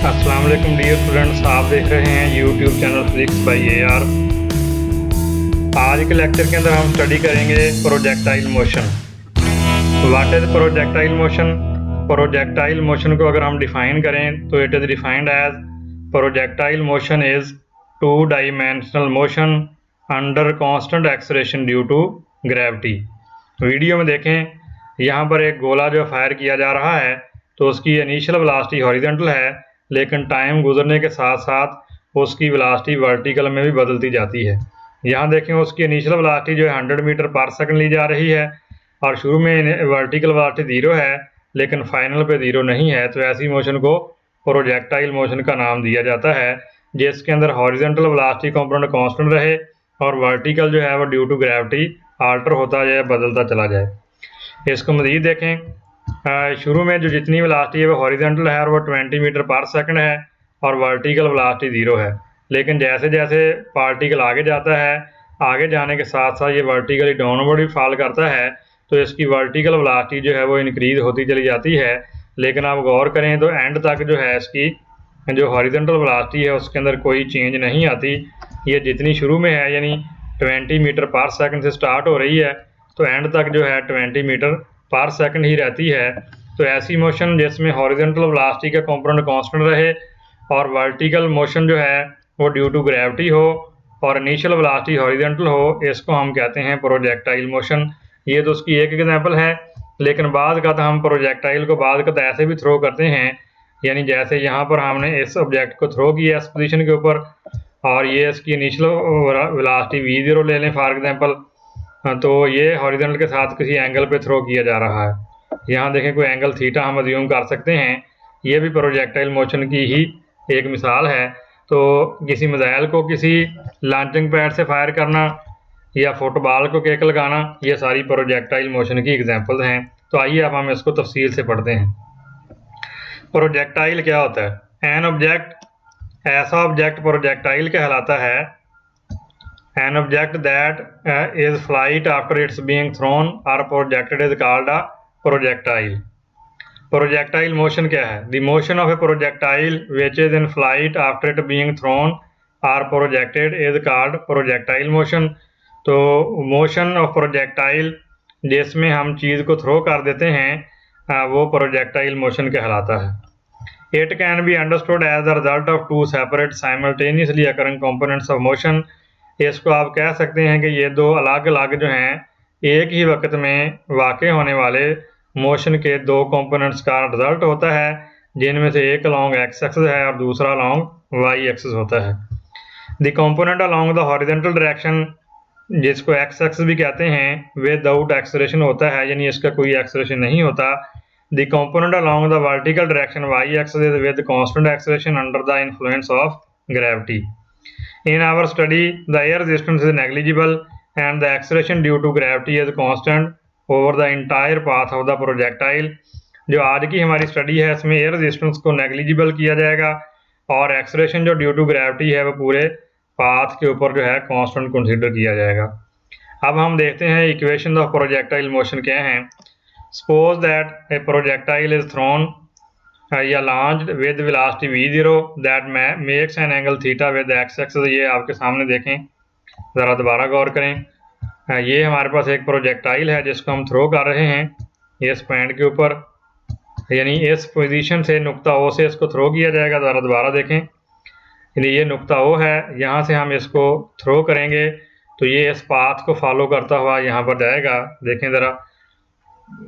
अस्सलाम वालेकुम dear students, आप देख रहे हैं YouTube channel physics by AR। आज के लेक्चर के अंदर हम स्टडी करेंगे projectile motion. What is projectile motion? Projectile motion को अगर हम डिफाइन करें तो it is defined as projectile motion is two dimensional motion under constant acceleration due to gravity. Video में देखें, यहाँ पर एक गोला जो फायर किया जा रहा है तो उसकी इनिशियल वेलोसिटी हॉरिजॉन्टल है, लेकिन टाइम गुजरने के साथ साथ उसकी वेलोसिटी वर्टिकल में भी बदलती जाती है। यहाँ देखें, उसकी इनिशियल वेलोसिटी जो है 100 मीटर पर सेकंड ली जा रही है और शुरू में वर्टिकल वेलोसिटी 0 है, लेकिन फाइनल पे 0 नहीं है। तो ऐसी मोशन को प्रोजेक्टाइल मोशन का नाम दिया जाता है, जिसके अंदर हॉरिजॉन्टल वेलोसिटी कंपोनेंट कांस्टेंट रहे और वर्टिकल जो है वो ड्यू टू ग्रेविटी आल्टर होता जाए, बदलता चला जाए। इसको मज़ीद देखें, शुरू में जो जितनी वेलोसिटी है वो हॉरिजॉन्टल है और वो 20 मीटर पर सेकंड है और वर्टिकल वेलोसिटी 0 है, लेकिन जैसे जैसे पार्टिकल आगे जाता है, आगे जाने के साथ साथ ये वर्टिकली डाउनवर्ड भी फॉल करता है, तो इसकी वर्टिकल वेलोसिटी जो है वो इंक्रीज होती चली जाती है। लेकिन आप गौर करें तो एंड तक जो है इसकी जो हॉरिजॉन्टल वेलोसिटी है उसके अंदर कोई चेंज नहीं आती। ये जितनी शुरू में है यानी 20 मीटर पर सेकंड से स्टार्ट हो रही है तो एंड तक जो है 20 मीटर पर सेकंड ही रहती है। तो ऐसी मोशन जिसमें हॉरिजॉन्टल वेलोसिटी का कंपोनेंट कांस्टेंट रहे और वर्टिकल मोशन जो है वो ड्यू टू ग्रेविटी हो और इनिशियल वेलोसिटी हॉरिजॉन्टल हो, इसको हम कहते हैं प्रोजेक्टाइल मोशन। ये तो उसकी एक एग्जांपल है, लेकिन बाद का हम प्रोजेक्टाइल को बाद का ऐसे भी थ्रो करते हैं, यानी जैसे यहाँ पर हमने इस ऑब्जेक्ट को थ्रो किया इस पोजीशन के ऊपर और ये इसकी इनिशियल वेलोसिटी v0 ले लें फॉर एग्जांपल, तो ये हॉरिजॉन्टल के साथ किसी एंगल पे थ्रो किया जा रहा है। यहाँ देखें कोई एंगल थीटा हम अज्यूम कर सकते हैं, ये भी प्रोजेक्टाइल मोशन की ही एक मिसाल है। तो किसी मिसाइल को किसी लॉन्चिंग पैड से फायर करना या फुटबॉल को किक लगाना, ये सारी प्रोजेक्टाइल मोशन की एग्जांपल्स हैं। तो आइए अब हम इसको तफसील से पढ़ते हैं। प्रोजेक्टाइल क्या होता है? एन ऑब्जेक्ट, ऐसा ऑब्जेक्ट प्रोजेक्टाइल कहलाता है। An object that is flight after it's being thrown or projected is called a projectile. Projectile motion क्या है? The motion of a projectile which is in flight after it being thrown or projected is called projectile motion. तो motion of projectile जिसमें हम चीज़ को throw कर देते हैं वो projectile motion कहलाता है। It can be understood as the result of two separate simultaneously occurring components of motion. इसको आप कह सकते हैं कि ये दो अलग अलग जो हैं एक ही वक्त में वाक़ होने वाले मोशन के दो कंपोनेंट्स का रिजल्ट होता है, जिनमें से एक अलॉन्ग एक्स एक्सिस है और दूसरा अलॉन्ग वाई एक्सिस होता है। The component along the horizontal direction, जिसको एक्स एक्सिस भी कहते हैं, विदाउट एक्सेलरेशन होता है, यानी इसका कोई एक्सेलरेशन नहीं होता। The component along the vertical direction Y axis is with constant acceleration under the influence of gravity. In our study, the air resistance is negligible and the acceleration due to gravity is constant over the entire path of the projectile. जो आज की हमारी study है इसमें air resistance को negligible किया जाएगा और एक्सेलरेशन जो ड्यू टू ग्रेविटी है वो पूरे पाथ के ऊपर जो है कांस्टेंट कंसीडर किया जाएगा। अब हम देखते हैं इक्वेशन ऑफ प्रोजेक्टाइल मोशन क्या है। Suppose that a projectile is thrown या launched with velocity v0 that makes an angle theta with X axis. ये आपके सामने देखें, ज़रा दोबारा गौर करें। ये हमारे पास एक प्रोजेक्टाइल है जिसको हम थ्रो कर रहे हैं इस पॉइंट के ऊपर, यानी इस पोजीशन से नुक्ता ओ से इसको थ्रो किया जाएगा। ज़रा दोबारा देखें, यानी ये नुक्ता ओ है, यहाँ से हम इसको थ्रो करेंगे तो ये इस पाथ को फॉलो करता हुआ यहाँ पर जाएगा। देखें ज़रा,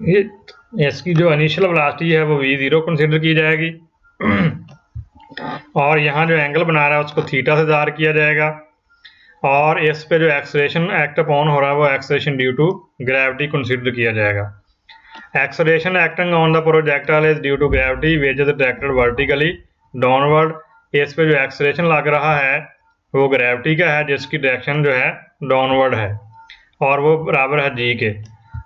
ये इसकी जो इनिशियल वेलोसिटी है वो v0 कंसीडर की जाएगी और यहाँ जो एंगल बना रहा है उसको थीटा से ज़ाहिर किया जाएगा और इस पे जो एक्सेलरेशन एक्ट अपॉन हो रहा है वो acceleration due to gravity consider किया जाएगा। Acceleration acting on the projectile is due to gravity which is directed vertically downward. इस पे जो एक्सेलरेशन लग रहा है वो ग्रेविटी का है जिसकी डायरेक्शन जो है डाउनवर्ड है और वो बराबर है g के।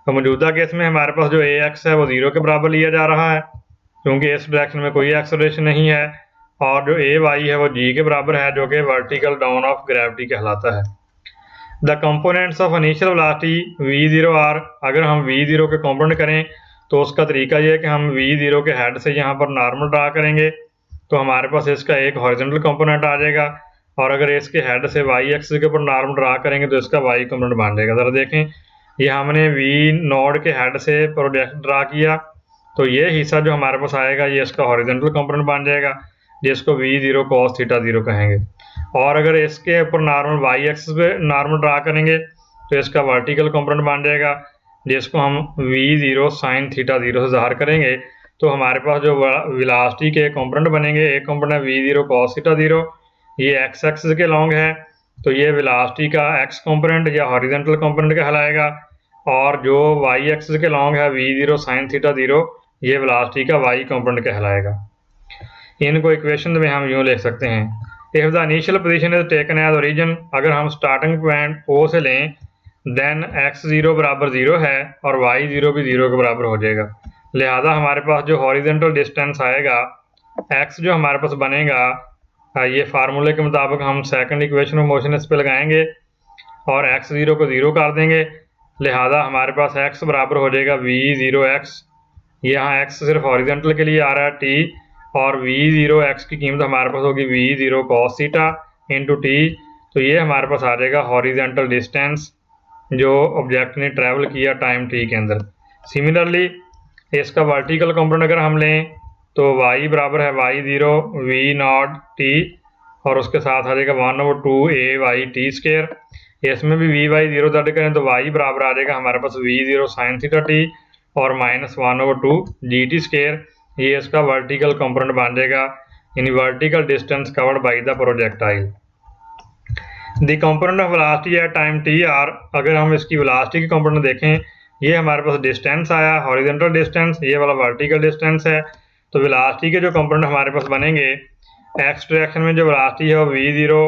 तो मौजूदा केस में हमारे पास जो ax है वो 0 के बराबर लिया जा रहा है क्योंकि इस डायरेक्शन में कोई एक्सेलरेशन नहीं है, और जो ay है वो g के बराबर है जो कि वर्टिकल डाउन ऑफ ग्रेविटी कहलाता है। The components of initial velocity v0 are, अगर हम v0 के कंपोनेंट करें तो उसका तरीका ये है कि हम v0 के हेड से यहाँ पर नॉर्मल ड्रा करेंगे तो हमारे पास इसका एक हॉरिजॉन्टल कंपोनेंट आ जाएगा, और अगर इसके हेड से वाई एक्सिस के ऊपर नॉर्म ड्रा करेंगे तो इसका वाई कंपोनेंट बन जाएगा। ज़रा देखें, ये हमने वी नोड के हेड से प्रोजेक्ट ड्रा किया, तो ये हिस्सा जो हमारे पास आएगा ये इसका हॉरिजॉन्टल कंपोनेंट बन जाएगा, जिसको v0 cos थीटा 0 कहेंगे। और अगर इसके ऊपर नॉर्मल वाई एक्सिस पे नॉर्मल ड्रा करेंगे तो इसका वर्टिकल कंपोनेंट बन जाएगा, जिसको हम v0 sin थीटा 0 से ज़ाहिर करेंगे। तो हमारे पास जो वेलोसिटी के कंपोनेंट बनेंगे, एक कंपोनेंट v0 cos थीटा 0, ये x एक्सिस के लॉन्ग है, तो ये वेलोसिटी का x कंपोनेंट या हॉरिजॉन्टल कंपोनेंट कहलाएगा, और जो y एक्सिस के लॉन्ग है v0 sin थीटा 0, ये वेलोसिटी का y कंपोनेंट कहलाएगा। इनको इक्वेशन में हम यूँ लिख सकते हैं, if the initial position is taken as origin, अगर हम स्टार्टिंग पॉइंट O से लें, देन x0 बराबर 0 है और y0 भी 0 के बराबर हो जाएगा। लिहाजा हमारे पास जो हॉरिजॉन्टल डिस्टेंस आएगा, x जो हमारे पास बनेगा, ये फार्मूले के मुताबिक हम सेकंड इक्वेशन ऑफ मोशन इस पे लगाएंगे और x0 को 0 कर देंगे। लिहाजा हमारे पास x बराबर हो जाएगा v0x, यहाँ x सिर्फ हॉरिजॉन्टल के लिए आ रहा है t, और v0x की कीमत हमारे पास होगी v0 cos theta into t। तो ये हमारे पास आ जाएगा हॉरिजॉन्टल डिस्टेंस जो ऑब्जेक्ट ने ट्रैवल किया टाइम t के अंदर। सिमिलरली इसका वर्टिकल कंपोनेंट अगर हम लें तो y बराबर है y0 v0 t, और उसके साथ आ जाएगा 1/2 a/t²। इसमें भी vy0 दर्ज करें तो y बराबर आ जाएगा हमारे पास v0 sin थीटा t और -1/2 gt²। ये इसका वर्टिकल कंपोनेंट बन जाएगा in vertical distance covered by the projectile. The component of velocity at time T R, अगर हम इसकी वेलोसिटी के कंपोनेंट देखें, ये हमारे पास डिस्टेंस आया हॉरिजॉन्टल डिस्टेंस, ये वाला वर्टिकल डिस्टेंस है। तो वेलोसिटी के जो कंपोनेंट हमारे पास बनेंगे, एक्स डायरेक्शन में जो वेलोसिटी है वो v0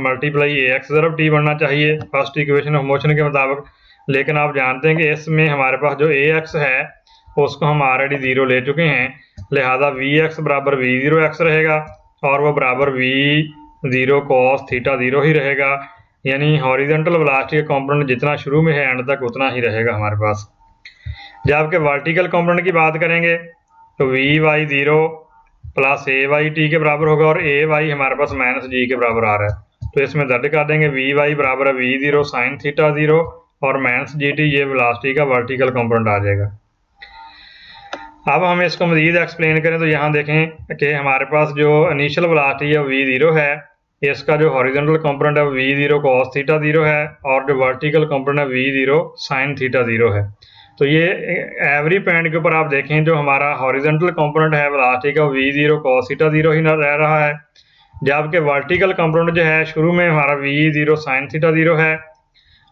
मल्टीप्लाई ax ज़रब t बनना चाहिए फर्स्ट इक्वेशन ऑफ मोशन के मुताबिक। लेकिन आप जानते हैं कि इसमें हमारे पास जो ax है उसको हम ऑलरेडी 0 ले चुके हैं, लिहाजा vx बराबर v0x रहेगा और वो बराबर v0 cos थीटा 0 ही रहेगा। यानी हॉरिजॉन्टल वेलोसिटी का कंपोनेंट जितना शुरू में है एंड तक उतना ही रहेगा हमारे पास। जबकि वर्टिकल कंपोनेंट की बात करेंगे तो vy0 प्लस ay/t के बराबर होगा, और ay हमारे पास -g के बराबर आ रहा है, तो इसमें दर्ज कर देंगे vy बराबर है v0 sin थीटा 0 और -gt, ये वेलोसिटी का वर्टिकल कंपोनेंट आ जाएगा। अब हम इसको मज़ीद एक्सप्लेन करें तो यहाँ देखें कि हमारे पास जो इनिशियल वेलोसिटी है v0 है, इसका जो हॉरिजॉन्टल कंपोनेंट है v0 cos थीटा 0 है, और जो वर्टिकल कंपोनेंट है v0 sin थीटा 0 है। तो ये एवरी पॉइंट के ऊपर आप देखें जो हमारा हॉरिजॉन्टल कंपोनेंट है वेलोसिटी का v0 cos थीटा 0 ही रह रहा है, जबकि वर्टिकल कंपोनेंट जो है शुरू में हमारा v0 sin थीटा 0 है,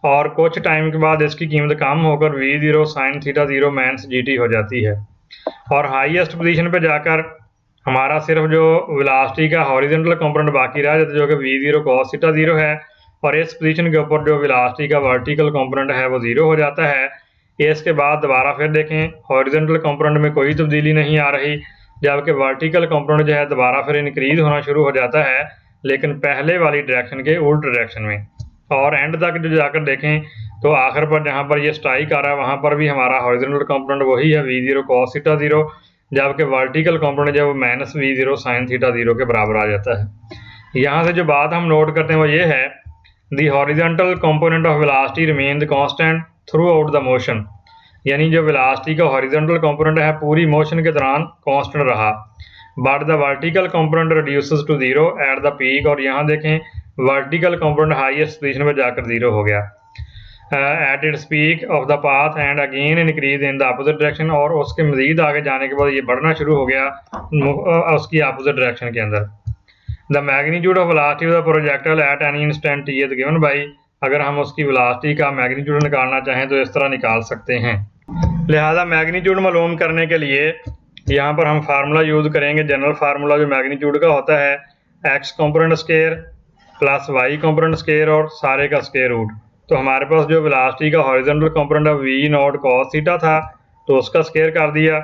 और कुछ टाइम के बाद इसकी कीमत कम होकर v0 sin थीटा 0 -gt हो जाती है, और हाईएस्ट पोजीशन पे जाकर हमारा सिर्फ जो वेलोसिटी का हॉरिजॉन्टल कंपोनेंट बाकी रह जाता है जो कि v0 cos थीटा 0 है, और इस पोजीशन के ऊपर जो वेलोसिटी का वर्टिकल कंपोनेंट है वो 0 हो जाता है। इसके बाद दोबारा फिर देखें हॉरिजॉन्टल कंपोनेंट में कोई तब्दीली नहीं आ रही, जबकि वर्टिकल कंपोनेंट जो है दोबारा फिर इंक्रीज होना शुरू हो जाता है, लेकिन पहले वाली डायरेक्शन के उल्ट डायरेक्शन में। और एंड तक जो जाकर देखें तो आखिर पर जहाँ पर ये स्ट्राइक आ रहा है वहाँ पर भी हमारा हॉरिजॉन्टल कंपोनेंट वही है v0 cos थीटा 0, जबकि वर्टिकल कंपोनेंट जो -v0 sin थीटा 0 के बराबर आ जाता है। यहाँ से जो बात हम नोट करते हैं वो ये है, the horizontal component of velocity remain constant through out the motion, यानी जो वेलोसिटी का हॉरिजॉन्टल कंपोनेंट है पूरी मोशन के दौरान कांस्टेंट रहा, but the vertical component reduces to 0 at the peak, और यहाँ देखें वर्टिकल कंपोनेंट हाईएस्ट पोजीशन में जाकर 0 हो गया at its peak of the path and again increase in the opposite direction, और उसके मजीद आगे जाने के बाद ये बढ़ना शुरू हो गया उसकी अपोजिट डायरेक्शन के अंदर। The magnitude of velocity of the projectile at any instant t is given by, अगर हम उसकी वेलोसिटी का मैग्नीट्यूड निकालना चाहें तो इस तरह निकाल सकते हैं। लिहाजा मैग्नीट्यूड मालूम करने के लिए यहाँ पर हम फार्मूला यूज़ करेंगे, जनरल फार्मूला जो मैग्नीट्यूड का होता है x component square plus y component square और सारे का स्क्वायर रूट। तो हमारे पास जो वेलोसिटी का horizontal component v0 cos theta था तो उसका स्क्वायर कर दिया,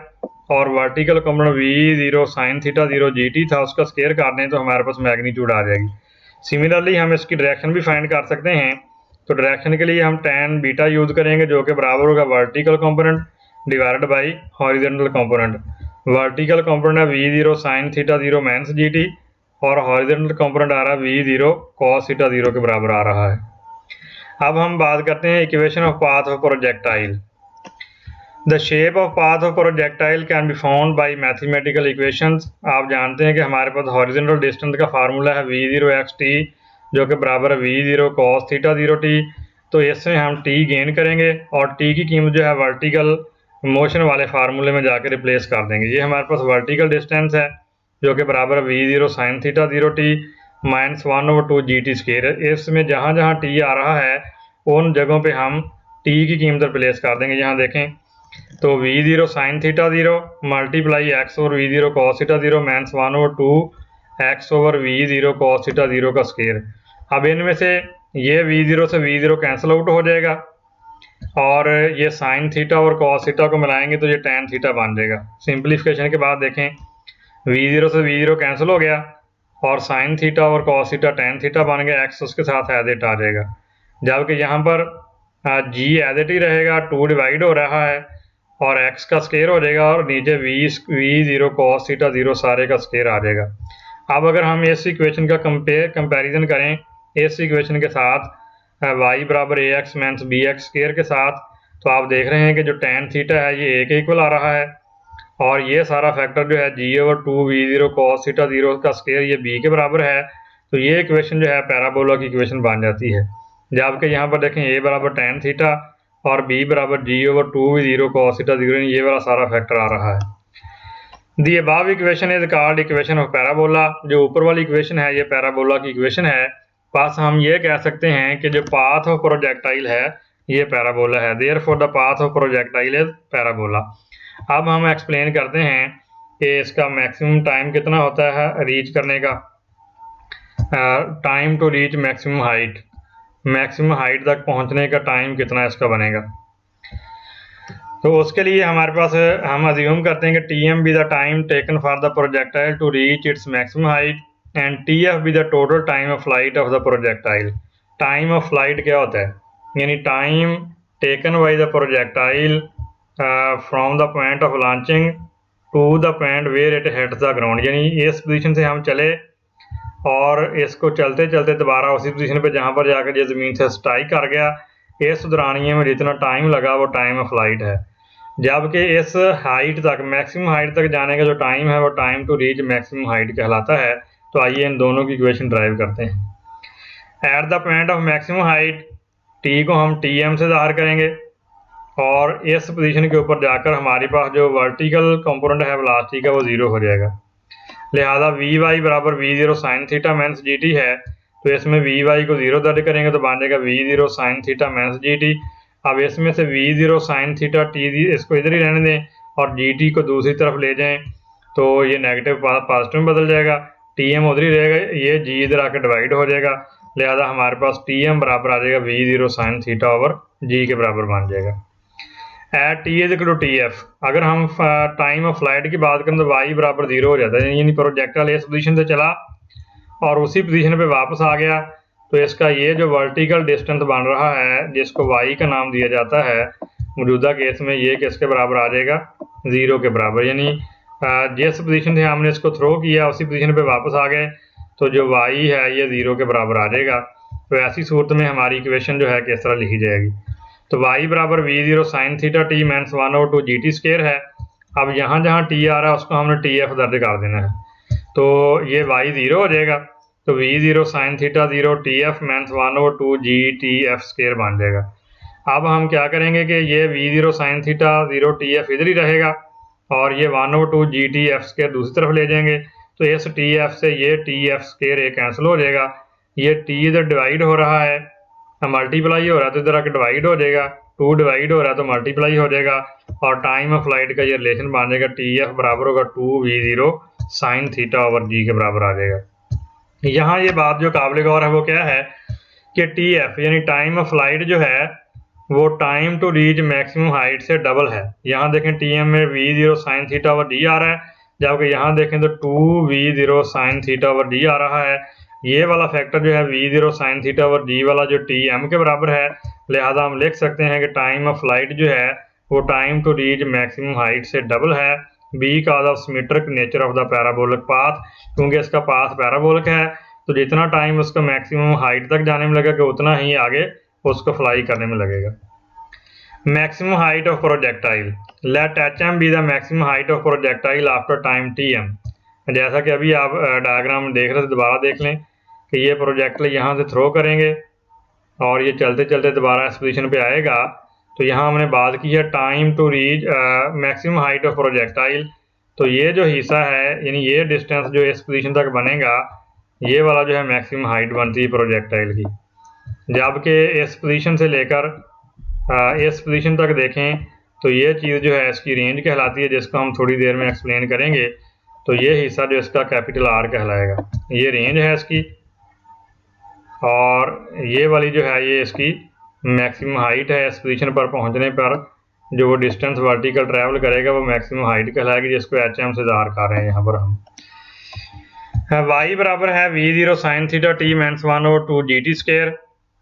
और vertical component v0 sin theta 0 gt था उसका स्क्वायर कर दें तो हमारे पास मैग्नीट्यूड आ जाएगी। सिमिलरली हम इसकी डायरेक्शन भी फाइंड कर सकते हैं, तो डायरेक्शन के लिए हम tan बीटा यूज़ करेंगे जो कि बराबर होगा vertical component divided by horizontal component. Vertical component है v0 sine theta 0 minus gt और हॉरिजॉन्टल कंपोनेंट आ रहा है v0 cos थीटा 0 के बराबर आ रहा है। अब हम बात करते हैं equation of path of projectile. The shape of path of projectile can be found by mathematical equations. आप जानते हैं कि हमारे पास हॉरिजॉन्टल डिस्टेंस का फार्मूला है v0xt जो कि बराबर है v0 cos थीटा 0t। तो इसमें हम t गेन करेंगे और t की कीमत जो है वर्टिकल मोशन वाले फार्मूले में जाकर रिप्लेस कर देंगे। ये हमारे पास वर्टिकल डिस्टेंस है जो कि बराबर है v0 sine theta 0t minus 1/2 gt square है। इसमें जहाँ जहाँ t आ रहा है उन जगहों पे हम t की कीमत रिप्लेस कर देंगे। यहाँ देखें तो v0 sine theta 0 multiply x over v0 cos theta 0 minus 1/2 x over v0 cos theta 0 का स्क्वायर। अब इनमें से ये v0 से v0 कैंसिल आउट हो जाएगा और ये साइन थीटा और cos थीटा को मिलाएंगे तो ये tan थीटा बन जाएगा। सिंप्लीफिकेशन के बाद देखें v0 से v0 कैंसिल हो गया और साइन थीटा और cos थीटा tan थीटा बन गया, x उसके साथ एज इट आ जाएगा। जबकि यहाँ पर g एज इट ही रहेगा, 2 डिवाइड हो रहा है और x का स्क्वायर हो जाएगा और नीचे v0 cos थीटा 0 सारे का स्क्वायर आ जाएगा। अब अगर हम इस इक्वेशन का कंपैरिजन करें इस इक्वेशन के साथ y बराबर ax माइनस bx स्क्वायर के साथ, तो आप देख रहे हैं कि जो tan थीटा है ये a के इक्वल आ रहा है और ये सारा फैक्टर जो है g/2 v0 cos थीटा 0 का स्क्वायर ये b के बराबर है। तो ये इक्वेशन जो है पैराबोला की इक्वेशन बन जाती है। जबकि यहाँ पर देखें a बराबर tan थीटा और b बराबर g/2 v0 cos थीटा 0, ये वाला सारा फैक्टर आ रहा है। The above equation is called equation of parabola. जो ऊपर वाली इक्वेशन है ये पैराबोला की इक्वेशन है। बस हम ये कह सकते हैं कि जो पाथ ऑफ प्रोजेक्टाइल है ये पैराबोला है। Therefore the path of projectile is parabola. अब हम एक्सप्लेन करते हैं कि इसका मैक्सिमम टाइम कितना होता है रीच करने का, time to reach maximum height तक पहुंचने का टाइम कितना इसका बनेगा। तो उसके लिए हमारे पास हम अज्यूम करते हैं कि TM be the time taken for the projectile to reach its maximum height and TF be the total time of flight of the projectile. Time of flight क्या होता है, यानी time taken by the projectile from the point of launching to the point where it hits the ground. यानी इस position से हम चले और इसको चलते चलते दोबारा उसी पोजीशन पे जहाँ पर जाकर ये ज़मीन से स्ट्राइक कर गया, इस दौरानिए में जितना टाइम लगा वो टाइम ऑफ फ्लाइट है। जबकि इस हाइट तक मैक्सिमम हाइट तक जाने का जो टाइम है वो time to reach maximum height कहलाता है। तो आइए इन दोनों की इक्वेशन ड्राइव करते हैं। At the point of maximum height t को हम tm से ज़ाहिर करेंगे और इस पोजीशन के ऊपर जाकर हमारे पास जो वर्टिकल कंपोनेंट है वेलोसिटी का वो 0 हो जाएगा। लिहाजा vy बराबर v0 sine theta minus gt है। तो इसमें vy को 0 दर्ज करेंगे तो बन जाएगा v0 sine theta minus gt। अब इसमें से v0 साइन थीटा t इसको इधर ही रहने दें और gt को दूसरी तरफ ले जाएं तो ये नेगेटिव पॉजिटिव में बदल जाएगा, tm उधर ही रहेगा, ये g इधर आकर डिवाइड हो जाएगा। लिहाजा हमारे पास tm बराबर आ जाएगा v0 sine theta over g के बराबर बन जाएगा। At t is equal to tf। अगर हम टाइम ऑफ फ्लाइट की बात करें तो y बराबर 0 हो जाता है, यानी प्रोजेक्टाइल इस पोजीशन से चला और उसी पोजीशन पे वापस आ गया तो इसका ये जो वर्टिकल डिस्टेंस बन रहा है जिसको y का नाम दिया जाता है मौजूदा केस में ये किसके बराबर आ जाएगा 0 के बराबर। यानी जिस पोजीशन से हमने इसको थ्रो किया उसी पोजीशन पे वापस आ गए तो जो y है ये 0 के बराबर आ जाएगा। तो ऐसी सूरत में हमारी इक्वेशन जो है किस तरह लिखी जाएगी, तो y बराबर v0 sine theta t minus 1/2 gt square है। अब यहाँ जहाँ t आ रहा है उसको हमने tf दर्ज कर देना है तो ये y 0 हो जाएगा। तो v0 sine theta 0 tf minus 1/2 gtf square बन जाएगा। अब हम क्या करेंगे कि ये v0 साइन थीटा 0 tf इधर ही रहेगा और ये 1/2 gtf स्क्वायर दूसरी तरफ ले जाएंगे तो इस tf से ये tf स्क्वायर ये कैंसिल हो जाएगा। ये t इधर डिवाइड हो रहा है, मल्टीप्लाई हो रहा है तो इधर आकर डिवाइड हो जाएगा, 2 डिवाइड हो रहा है तो मल्टीप्लाई हो जाएगा और टाइम ऑफ फ्लाइट का ये रिलेशन बन जाएगा tf बराबर होगा 2v0 sine theta over g के बराबर आ जाएगा। यहाँ ये बात जो काबिल गौर है वो क्या है कि tf यानी टाइम ऑफ फ्लाइट जो है वो time to reach maximum height से डबल है। यहाँ देखें tm में v0 sine theta over d आ रहा है, जबकि यहाँ देखें तो 2v0 sine theta over d आ रहा है। ये वाला फैक्टर जो है v0 sine theta over d वाला जो tm के बराबर है। लिहाजा हम लिख सकते हैं कि टाइम ऑफ फ्लाइट जो है वो time to reach maximum height से डबल है because of symmetric nature of the parabolic path, क्योंकि इसका पाथ पैराबोलिक है तो जितना टाइम उसका मैक्सिमम हाइट तक जाने में लगेगा उतना ही आगे उसको फ्लाई करने में लगेगा। Maximum height of projectile, let H M be the maximum height of projectile after time T M. जैसा कि अभी आप डायग्राम देख रहे थे, दोबारा देख लें कि ये प्रोजेक्टाइल यहाँ से थ्रो करेंगे और ये चलते चलते दोबारा इस पोजीशन पे आएगा। तो यहाँ हमने बात की है time to reach maximum height of projectile. तो ये जो हिस्सा है यानी ये डिस्टेंस जो इस पोजीशन तक बनेगा, ये वाला जो है मैक्सिमम हाइट बनती है प्रोजेक्टाइल की। जबकि इस पोजीशन से लेकर इस पोजीशन तक देखें तो ये चीज़ जो है इसकी रेंज कहलाती है, जिसको हम थोड़ी देर में एक्सप्लेन करेंगे। तो ये हिस्सा जो इसका कैपिटल आर कहलाएगा, ये रेंज है इसकी, और ये वाली जो है ये इसकी मैक्सिमम हाइट है। इस पोजीशन पर पहुंचने पर जो वो डिस्टेंस वर्टिकल ट्रैवल करेगा वो मैक्सिमम हाइट कहलाएगी, जिसको एच एम से ज़ाहिर कर रहे हैं यहाँ पर हम। y बराबर है v0 sine theta T minus 1 और 2 जी टी स्क्वायर।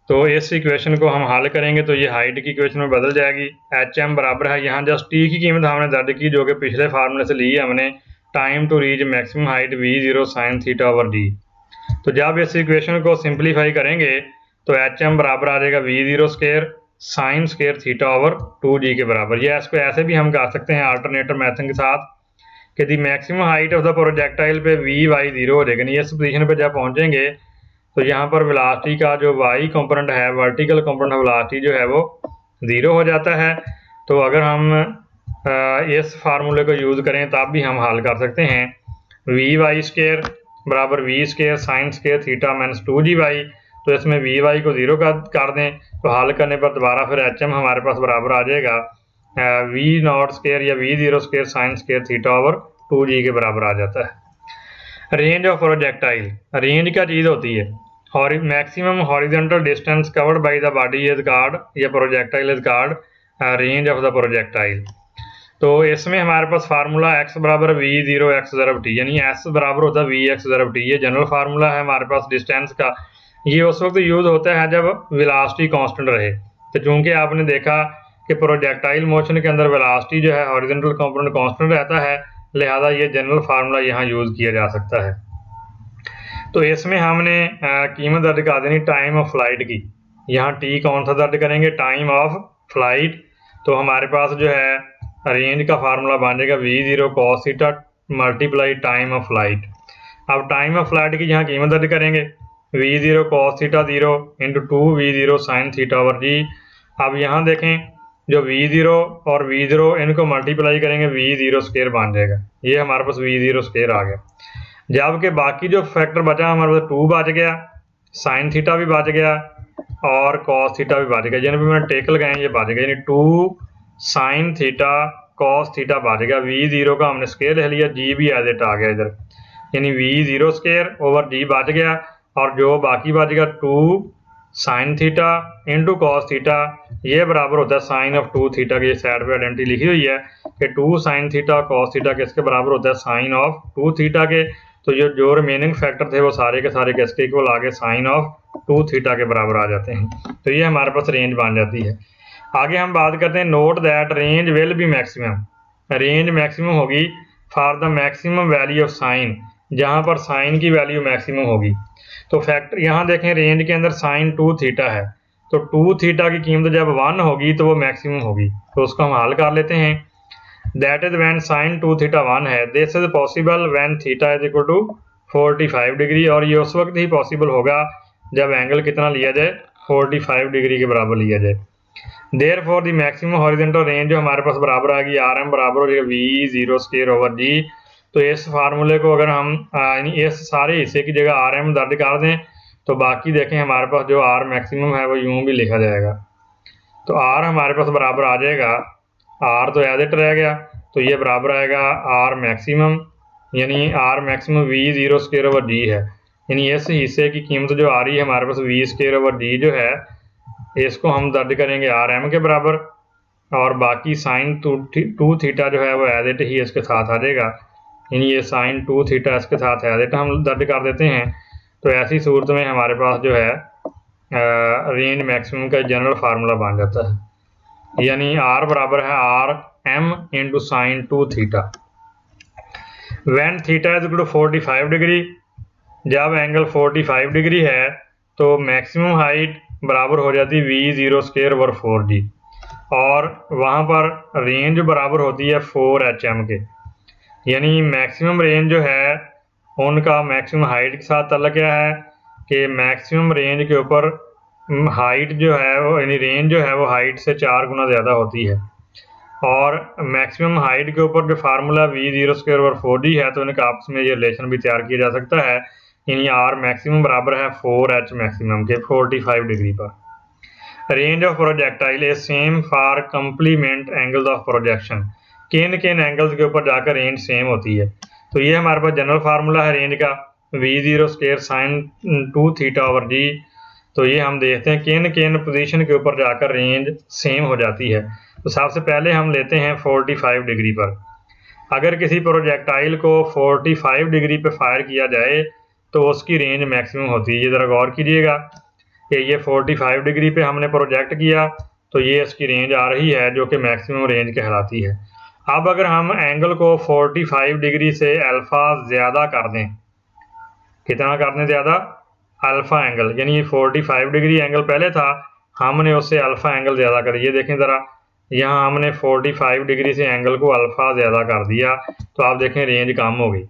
तो इस इक्वेशन को हम हल करेंगे तो ये हाइट की इक्वेशन में बदल जाएगी। एच एम बराबर है, यहाँ जस्ट टी की कीमत हमने दर्ज की जो कि पिछले फार्मूले से ली है हमने, time to reach maximum height v0 sine theta over D. तो जब इस इक्वेशन को सिंप्लीफाई करेंगे तो एच एम बराबर आ जाएगा v0 square sine square theta over 2g के बराबर। या इसको ऐसे भी हम कर सकते हैं अल्टरनेटिव मेथड के साथ कि the maximum height of the projectile पे vy 0 हो जाएगा। नहीं, इस पोजीशन पे जब पहुंचेंगे तो यहाँ पर वेलोसिटी का जो y कंपोनेंट है, वर्टिकल कंपोनेंट वेलोसिटी जो है वो 0 हो जाता है। तो अगर हम इस फार्मूले को यूज़ करें तब भी हम हल कर सकते हैं। vy स्क्वायर बराबर v square sine square theta minus 2gy। तो इसमें vy को 0 कर दें तो हल करने पर दोबारा फिर एच एम हमारे पास बराबर आ जाएगा v नॉट स्क्वायर या v0 square sine square theta over 2g के बराबर आ जाता है। रेंज ऑफ प्रोजेक्टाइल, रेंज क्या चीज़ होती है? और maximum horizontal distance covered by the body is called, या projectile is called range of the projectile. तो इसमें हमारे पास फार्मूला x बराबर v0 x ज़रब t, यानी s बराबर होता है vx ज़रब t। ये जनरल फार्मूला है हमारे पास डिस्टेंस का। ये उस वक्त यूज़ होता है जब वेलोसिटी कांस्टेंट रहे। तो चूंकि आपने देखा कि प्रोजेक्टाइल मोशन के अंदर वेलोसिटी जो है हॉरिजॉन्टल कंपोनेंट कांस्टेंट रहता है, लिहाजा ये जनरल फार्मूला यहाँ यूज़ किया जा सकता है। तो इसमें हमने कीमत दर्ज कर देनी टाइम ऑफ फ्लाइट की। यहाँ टी कौन सा दर्ज करेंगे? Time of flight. तो हमारे पास जो है रेंज का फार्मूला बन जाएगा v0 cos theta multiply time of flight. अब टाइम ऑफ फ्लाइट की यहाँ कीमत दर्ज करेंगे v0 cos theta 0 into 2 v0 sine theta over G. अब यहाँ देखें जो v0 और v0 इनको मल्टीप्लाई करेंगे v0 स्क्वायर बन जाएगा। ये हमारे पास v0 स्क्वायर आ गया। जबकि बाकी जो फैक्टर बचा हमारे पास 2 बच गया, साइन थीटा भी बच गया और कॉस थीटा भी बच गया। जिन पर मैंने टेक लगाए ये बच गया, यानी 2 साइन थीटा कॉस थीटा बच गया। v0 का हमने स्क्वायर ले लिया, जी भी एज इट आ गया इधर, यानी v0 स्क्वायर ओवर जी बच गया। और जो बाकी बच गया 2 sine theta into cos theta, ये बराबर होता है साइन ऑफ 2 थीटा की। साइड पे आइडेंटिटी लिखी हुई है कि 2 साइन थीटा कॉस थीटा किसके बराबर होता है? साइन ऑफ 2 थीटा के। तो जो रिमेनिंग फैक्टर थे वो सारे के सारे किसके इक्वल आ गए? साइन ऑफ 2 थीटा के बराबर आ जाते हैं। तो ये हमारे पास रेंज बन जाती है। आगे हम बात करते हैं note that range will be maximum. Range maximum होगी for the maximum value of sine, जहाँ पर साइन की वैल्यू मैक्सिमम होगी। तो फैक्टर यहाँ देखें रेंज के अंदर साइन 2 थीटा है, तो 2 थीटा की कीमत जब 1 होगी तो वो मैक्सिमम होगी। तो उसको हम हल कर लेते हैं। That is when sine 2 theta 1 है। This is possible when theta is equal to 45 degree, और ये उस वक्त ही पॉसिबल होगा जब एंगल कितना लिया जाए? 45 डिग्री के बराबर लिया जाए। Therefore the maximum horizontal range जो हमारे पास बराबर आ गई आर एम बराबर हो जाएगा v0 स्क्वायर ओवर जी। तो इस फार्मूले को अगर हम इस सारे हिस्से की जगह आर एम दर्ज कर दें तो बाकी देखें हमारे पास जो आर मैक्सिमम है वो यूं भी लिखा जाएगा। तो आर हमारे पास बराबर आ जाएगा, आर तो एज इट रह गया, तो ये बराबर आएगा आर मैक्सिमम, यानी R maximum v0 square over G है। यानी इस हिस्से की कीमत जो आ रही है हमारे पास v स्क्वायर ओवर जी जो है, इसको हम दर्ज करेंगे आर एम के बराबर, और बाकी साइन 2 थीटा जो है वो एज इट ही इसके साथ आ जाएगा। यानी ये साइन 2 थीटा इसके साथ एज इट हम दर्ज कर देते हैं। तो ऐसी सूरत में हमारे पास जो है रेंज मैक्सिमम का जनरल फार्मूला बन जाता है, यानी आर बराबर है R M into sine 2 theta. When theta is equal to 45 degree, जब एंगल 45 डिग्री है तो मैक्सिमम हाइट बराबर हो जाती है V0²/4d, और वहाँ पर रेंज बराबर होती है 4HM के। यानी मैक्सिमम रेंज जो है उनका मैक्सिमम हाइट के साथ ताल्लुक क्या है कि मैक्सिमम रेंज के ऊपर हाइट जो है वो, यानी रेंज जो है वो हाइट से 4 गुना ज़्यादा होती है, और मैक्सिमम हाइट के ऊपर जो फार्मूला V0²/4d है तो इनका आपस में ये रिलेशन भी तैयार किया जा सकता है। यानी R मैक्सिमम बराबर है 4H मैक्सिमम के 45 डिग्री पर। Range of projectile is same for complement angles of projection, किन किन एंगल्स के ऊपर जाकर रेंज सेम होती है। तो ये हमारे पास जनरल फार्मूला है रेंज का V0² sin 2θ/g। तो ये हम देखते हैं किन किन पोजीशन के ऊपर जाकर रेंज सेम हो जाती है। तो सबसे पहले हम लेते हैं 45 डिग्री पर। अगर किसी प्रोजेक्टाइल को 45 डिग्री पे फायर किया जाए तो उसकी रेंज मैक्सिमम होती है। ये ज़रा गौर कीजिएगा कि ये 45 डिग्री पे हमने प्रोजेक्ट किया तो ये इसकी रेंज आ रही है जो कि मैक्सिमम रेंज कहलाती है। अब अगर हम एंगल को 45 डिग्री से अल्फ़ा ज़्यादा कर दें, कितना कर दें ज़्यादा, अल्फ़ा एंगल, यानी 45 डिग्री एंगल पहले था, हमने उससे अल्फ़ा एंगल ज़्यादा कर, ये देखें ज़रा, यहाँ हमने 45 डिग्री से एंगल को अल्फ़ा ज़्यादा कर दिया तो आप देखें रेंज कम हो गई।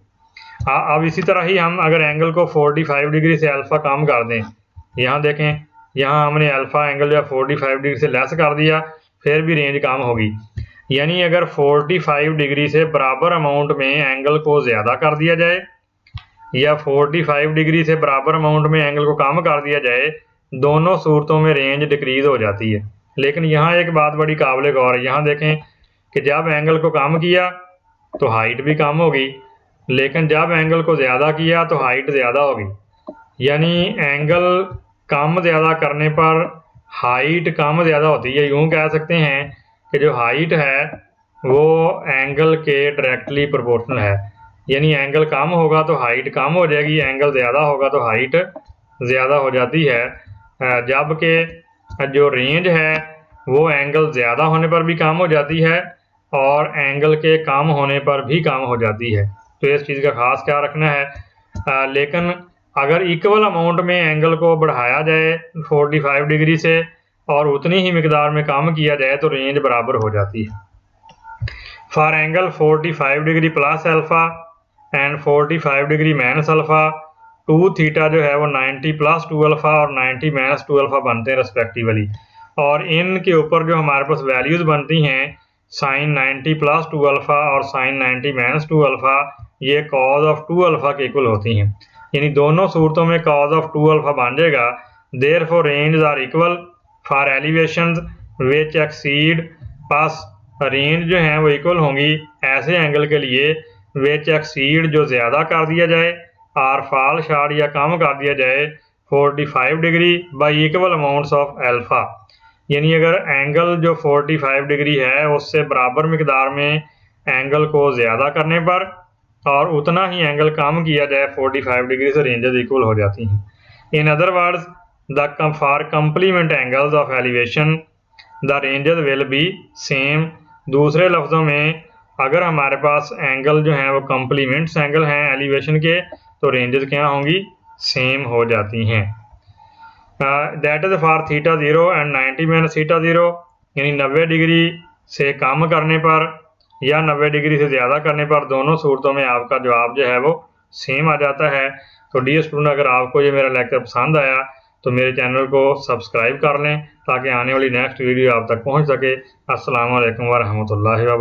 अब इसी तरह ही हम अगर एंगल को 45 डिग्री से अल्फ़ा कम कर दें, यहाँ देखें, यहाँ हमने अल्फ़ा एंगल या 45 डिग्री से लेस कर दिया, फिर भी रेंज कम होगी। यानी अगर 45 डिग्री से बराबर अमाउंट में एंगल को ज़्यादा कर दिया जाए या 45 डिग्री से बराबर अमाउंट में एंगल को कम कर दिया जाए, दोनों सूरतों में रेंज डिक्रीज़ हो जाती है। लेकिन यहाँ एक बात बड़ी काबिल गौर है, यहाँ देखें कि जब एंगल को कम किया तो हाइट भी कम होगी, लेकिन जब एंगल को ज़्यादा किया तो हाइट ज़्यादा होगी। यानी एंगल कम ज़्यादा करने पर हाइट कम ज़्यादा होती है। यूँ कह सकते हैं कि जो हाइट है वो एंगल के डायरेक्टली प्रोपोर्शनल है। यानी एंगल कम होगा तो हाइट कम हो जाएगी, एंगल ज़्यादा होगा तो हाइट ज़्यादा हो जाती है। जबकि जो रेंज है वो एंगल ज़्यादा होने पर भी कम हो जाती है और एंगल के कम होने पर भी कम हो जाती है। तो इस चीज़ का ख़ास ख्याल रखना है। लेकिन अगर इक्वल अमाउंट में एंगल को बढ़ाया जाए 45 डिग्री से और उतनी ही मिकदार में कम किया जाए तो रेंज बराबर हो जाती है। For angle 45 degree plus alpha and 45 degree minus alpha, 2θ जो है वो 90 + 2α और 90 - 2α बनते हैं रिस्पेक्टिवली, और इनके ऊपर जो हमारे पास वैल्यूज़ बनती हैं sin 90 + 2α और sin 90 - 2α, ये cos ऑफ 2α के इक्वल होती हैं। यानी दोनों सूरतों में cos ऑफ 2α बन जाएगा। Therefore range R equal for elevations which exceed, पास रेंज जो हैं वो इक्वल होंगी ऐसे एंगल के लिए विच एक्सीड जो ज़्यादा कर दिया जाए, आर फॉल शॉर्ट या कम कर दिया जाए 45 degree by equal amounts of alpha. यानी अगर एंगल जो 45 डिग्री है उससे बराबर मिकदार में एंगल को ज़्यादा करने पर और उतना ही एंगल कम किया जाए 45 डिग्री से रेंजेस इक्वल हो जाती हैं। In other words the for complement angles of elevation the ranges will be same. दूसरे लफ्ज़ों में अगर हमारे पास एंगल जो हैं वो कंप्लीमेंट्स एंगल हैं एलिवेशन के तो रेंजेस क्या होंगी, सेम हो जाती हैं। दैट इज़ फॉर θ0 एंड 90 - θ0, यानी 90 डिग्री से कम करने पर या 90 डिग्री से ज़्यादा करने पर दोनों सूरतों में आपका जवाब जो है वो सेम आ जाता है। तो डियर स्टूडेंट, अगर आपको ये मेरा लेक्चर पसंद आया तो मेरे चैनल को सब्सक्राइब कर लें ताकि आने वाली नेक्स्ट वीडियो आप तक पहुंच सके। अस्सलाम वालेकुम व रहमतुल्लाहि व बरकातहू।